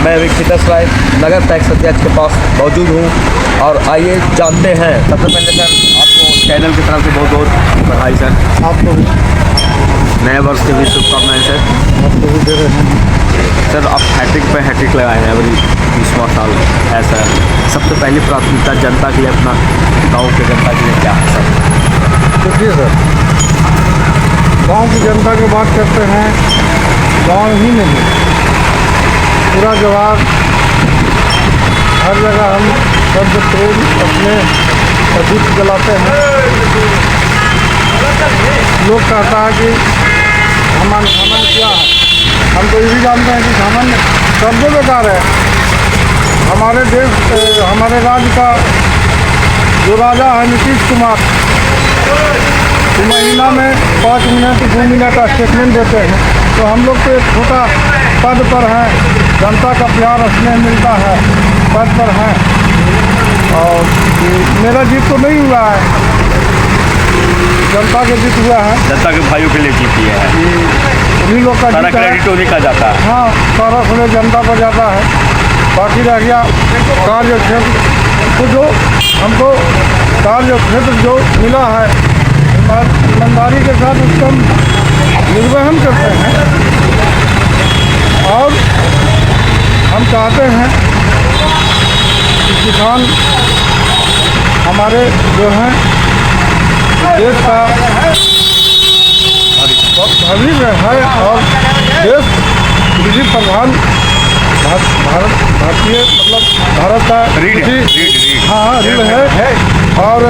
मैं अभी फिटनेस राय नगर टैक्स अध्यक्ष के पास मौजूद हूँ और आइए जानते हैं। सबसे पहले सर आपको चैनल की तरफ से बहुत बहुत बधाई सर। आपको भी नए वर्ष की भी शुभकामनाएं सर। आपको भी दे रहे हैं। सर आप हैट्रिक पे हैट्रिक लगाए हैं, अभी 20वां साल है सर। सबसे पहली प्राथमिकता जनता के लिए, अपना गाँव के जनता के लिए क्या है सर? देखिए सर, गांव की जनता की बात करते हैं, गांव ही नहीं पूरा जवाब हर जगह हम शब्द प्रेम अपने प्रदीप जलाते हैं। लोग कहता है कि घमंड क्या है, हम तो ये भी जानते हैं कि घमंड शब्द बेकार है। हमारे देश हमारे राज्य का जो राजा है नीतीश कुमार, महीना में 5 मिनट 2 मिनट का स्टेटमेंट देते हैं। तो हम लोग तो एक छोटा पद पर हैं, जनता का प्यार स्नेह मिलता है, पद पर हैं। और मेरा जीत तो नहीं हुआ है, जनता के जीत हुआ है। जनता के भाइयों के लिए जीती है, उन्हीं लोग का सारा जीत है। क्रेडिट उन्हीं का जाता है। हाँ, सारा श्रेय जनता पर जाता है। बाकी रह गया कार्य क्षेत्र, तो जो हमको कार्य क्षेत्र जो मिला है ईमानदारी के साथ उसका निर्वहन करते हैं। और हम चाहते हैं कि किसान हमारे जो हैं देश का भविष्य है और देश कृषि प्रधान भारतीय मतलब भारत का हाँ रीढ़ है। और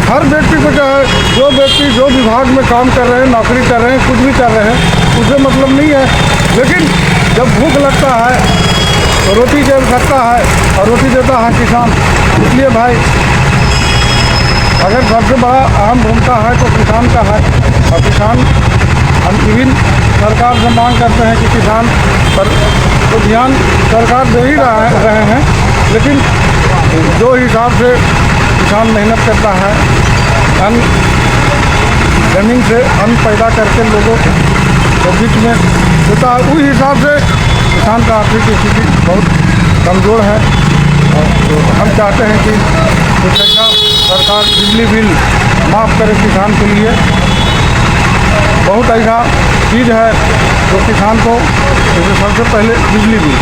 हर व्यक्ति को चाहे जो व्यक्ति जो विभाग में काम कर रहे हैं, नौकरी कर रहे हैं, कुछ भी कर रहे हैं, उसे मतलब नहीं है। लेकिन जब भूख लगता है तो रोटी दे सकता है और रोटी देता है किसान। इसलिए भाई अगर सबसे बड़ा अहम भूमिका है तो किसान का है। और किसान हम विभिन्न सरकार से मांग करते हैं कि किसान पर तो ध्यान सरकार दे ही रहे हैं। लेकिन जो हिसाब से किसान मेहनत करता है, अन्न जमीन से अन्न पैदा करके लोगों के बीच में देता है, उस हिसाब से किसान का आर्थिक स्थिति बहुत कमज़ोर है। और तो हम चाहते हैं कि कुछ ऐसा सरकार बिजली बिल माफ़ करे किसान के लिए। बहुत ऐसा चीज़ है जो किसान को, जैसे सबसे पहले बिजली बिल,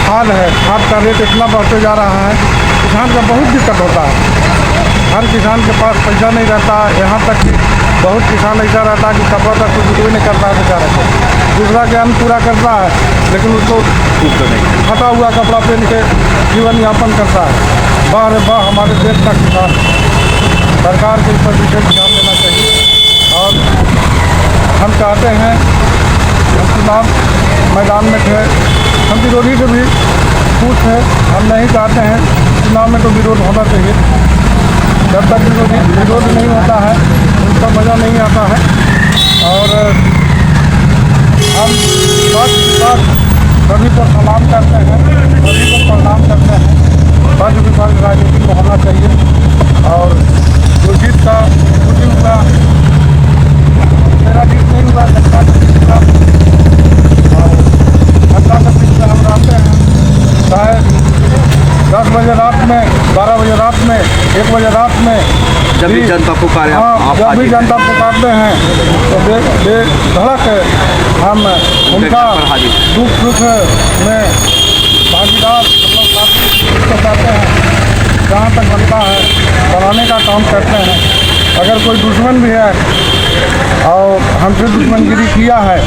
खाद है, खाद का रेट इतना बढ़ते जा रहा है, किसान का बहुत दिक्कत होता है। हर किसान के पास पैसा नहीं रहता, यहाँ तक कि बहुत किसान ऐसा रहता है कि कपड़ा तक कुछ भी नहीं करता है बेचारा को, दूसरा के अन्न पूरा करता है लेकिन उसको फटा हुआ कपड़ा पहन के जीवन यापन करता है। वाह रे वाह, हमारे देश का किसान। सरकार के ऊपर विशेष ध्यान देना चाहिए। और हम चाहते हैं, हम चुनाव मैदान में थे, हम विरोधी से भी पूछ है, हम नहीं चाहते हैं चुनाव में तो विरोध होना चाहिए। जब तक विरोध नहीं होता है उसका मज़ा नहीं आता है। और हम सभी को सलाम करते हैं, सभी को प्रणाम करते हैं। बद विपक्ष राजनीति को होना चाहिए। और जो जीत का कुछ हुआ, मेरा जीत नहीं हुआ, जनता का जीत हुआ। और जनता के बीच में हम रहते हैं, चाहे 10 बजे रात में, 12 बजे रात में, 1 बजे रात में, जब भी जनता पुकारे, हाँ, जब भी जनता पुकारते हैं तो बेधड़क हम उनका दुख सुख में भागीदार मतलब साथी चाहते हैं। जहाँ तक बनता है बनाने का काम करते हैं। अगर कोई दुश्मन भी है और हमसे दुश्मनगिरी किया है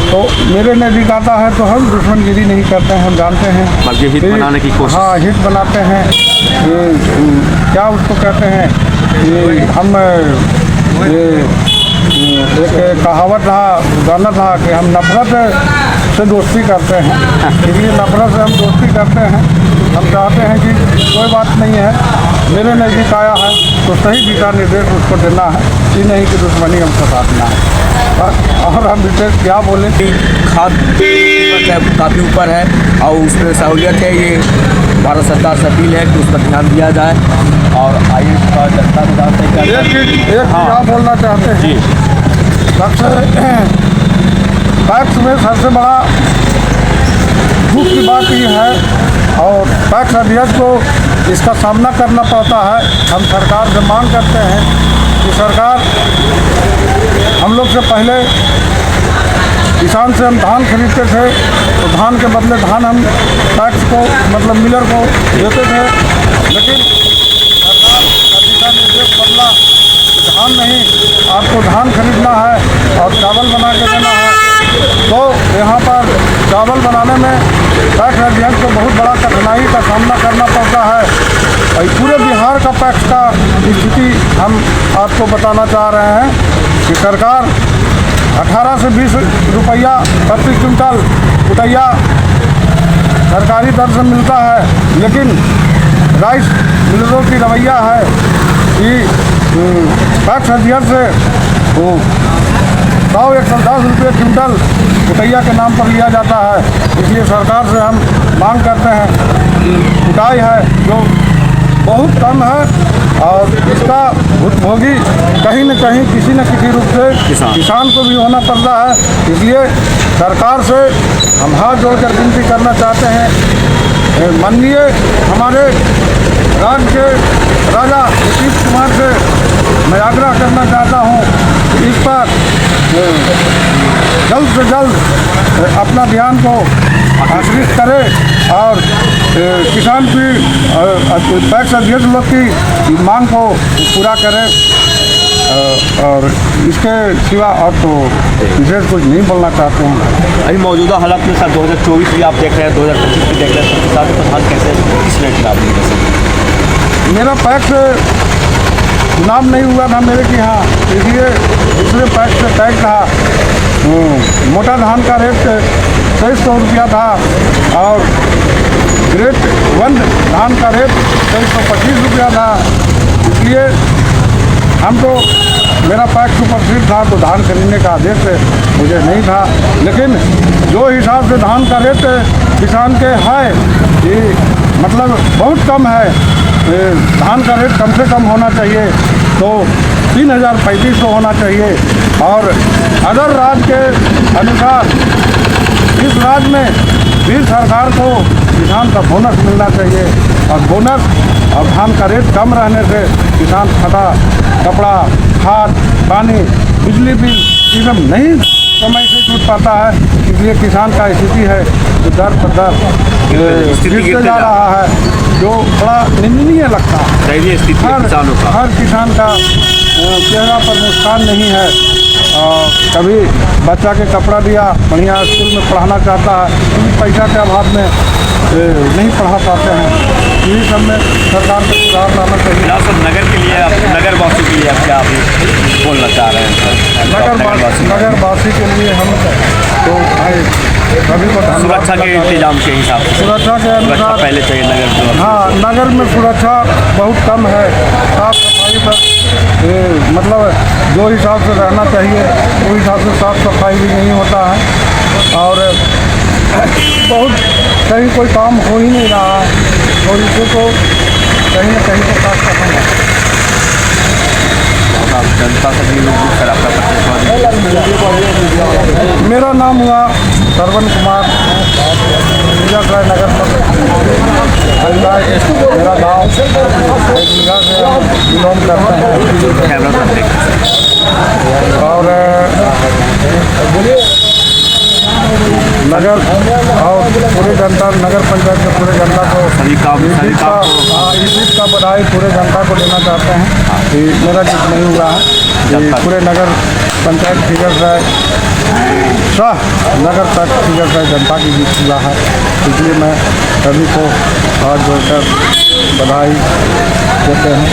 तो मेरे नज़दीक आता है तो हम दुश्मनगिरी नहीं करते हैं, हम जानते हैं बल्कि हित बनाने की कोशिश। हाँ, हित बनाते हैं। क्या उसको कहते हैं, ये हम एक कहावत था, गाना था कि हम नफरत से दोस्ती करते हैं। इसलिए नफरत से हम दोस्ती करते हैं। हम चाहते हैं कि कोई बात नहीं है, मेरे नज़दीक आया है तो सही दिशा निर्देश उसको देना है, ये नहीं कि दुश्मनी हमसे काटना है। और हम विशेष क्या बोले, खाद काफ़ी ऊपर है और उसमें सहूलियत है। ये भारत सरकार से अपील है कि उस पर ध्यान दिया जाए। और आइए जनता को जानते हैं एक चीज़ क्या बोलना चाहते हैं जी। टैक्स में सबसे बड़ा दुख की बात ये है और टैक्स अध्यक्ष को इसका सामना करना पड़ता है। हम सरकार से मांग करते हैं कि सरकार हम लोग से पहले किसान से हम धान खरीदते थे तो धान के बदले धान हम टैक्स को मतलब मिलर को देते थे, लेकिन सरकार का दिशा निर्देश बदला, धान नहीं आपको धान खरीदना है और चावल बना के देना है। तो यहाँ पर चावल बनाने में टैक्स अध्यक्ष को बहुत बड़ा कठिनाई का सामना करना पड़ता है। और पूरे बिहार का टैक्स का स्थिति हम आपको बताना चाह रहे हैं कि सरकार 18 से 20 रुपया प्रति क्विंटल कुटैया सरकारी दर से मिलता है, लेकिन राइस मिलरों की रवैया है कि टैक्स अध्यक्ष से वो 110 रुपये क्विंटल कुटैया के नाम पर लिया जाता है। इसलिए सरकार से हम मांग करते हैं कि कुटाई है जो बहुत कम है और इसका भुगतान कहीं न कहीं किसी न किसी रूप से किसान को भी होना पड़ता है। इसलिए सरकार से हम हाथ जोड़कर विनती करना चाहते हैं, माननीय हमारे राज्य के राजा नीतीश कुमार से मैं आग्रह करना चाहता हूँ कि इस पर जल्द से जल्द अपना ध्यान को आश्रित करे और किसान की टैक्स अध्यक्ष लोग की मांग को पूरा करे। और इसके सिवा और तो विशेष कुछ नहीं बोलना चाहते हैं। अभी मौजूदा हालात में सर 2024 भी आप देख रहे हैं, 2025 भी देख रहे हैं, किसान को धान कैसे किस रेट में आप नहीं कर सकते? मेरा पैक्स चुनाव नहीं हुआ था मेरे के यहाँ, इसलिए दूसरे पैक्स से तय था। मोटा धान का रेट 2300 रुपया था और ग्रेड 1 धान का रेट 2325 रुपया था। इसलिए हम तो मेरा पैक्स सुपरसीड था तो धान खरीदने का आदेश मुझे नहीं था, लेकिन जो हिसाब से धान का रेट किसान के है ये मतलब बहुत कम है। धान का रेट कम से कम होना चाहिए तो 3500 होना चाहिए और अदर राज्य के अनुसार इस राज्य में भी सरकार को किसान का बोनस मिलना चाहिए और बोनस और धान का रेट कम रहने से किसान खटा कपड़ा खाद पानी बिजली बिल ये सब नहीं समय से जुट पाता है। इसलिए किसान का स्थिति है जो दर पर दर गिरते जा रहा है, जो बड़ा निंदनीय लगता है। हर किसान का चेहरा पर मुस्कान नहीं है। कभी बच्चा के कपड़ा दिया, बढ़िया स्कूल में पढ़ाना चाहता है, लेकिन पैसा के अभाव में नहीं पढ़ा पाते हैं। यही सब में सरकार को सुधार लाना चाहिए। सब नगर के लिए नगर वासी के लिए आप क्या बोलना चाह रहे हैं सर? नगर वासी के लिए हम तो भाई सभी को सुरक्षा के इंतजाम के हिसाब से सुरक्षा के अनुसार पहले चाहिए नगर। हाँ, नगर में सुरक्षा बहुत कम है। साफ सफाई पर मतलब जो हिसाब से रहना चाहिए वो हिसाब से साफ सफाई भी नहीं होता है और बहुत कहीं कोई काम हो ही नहीं रहा है और इसे को कहीं न कहीं तो साफ करना है। जनता से भी लोग सर आपका मेरा नाम हुआ श्रवण कुमार, मिर्जासराय नगर मेरा गाँव बीघा से बिलोंग करते हैं और नगर और पूरे जनता नगर पंचायत के पूरे जनता को इस चीज़ का बधाई पूरे जनता को देना चाहते हैं कि मेरा जीत नहीं हुआ है। पूरे नगर पंचायत खिजरसराय नगर तक खिजरसराय जनता की जीत हुआ है। इसलिए मैं सभी को हाथ जोड़कर बधाई देते हैं।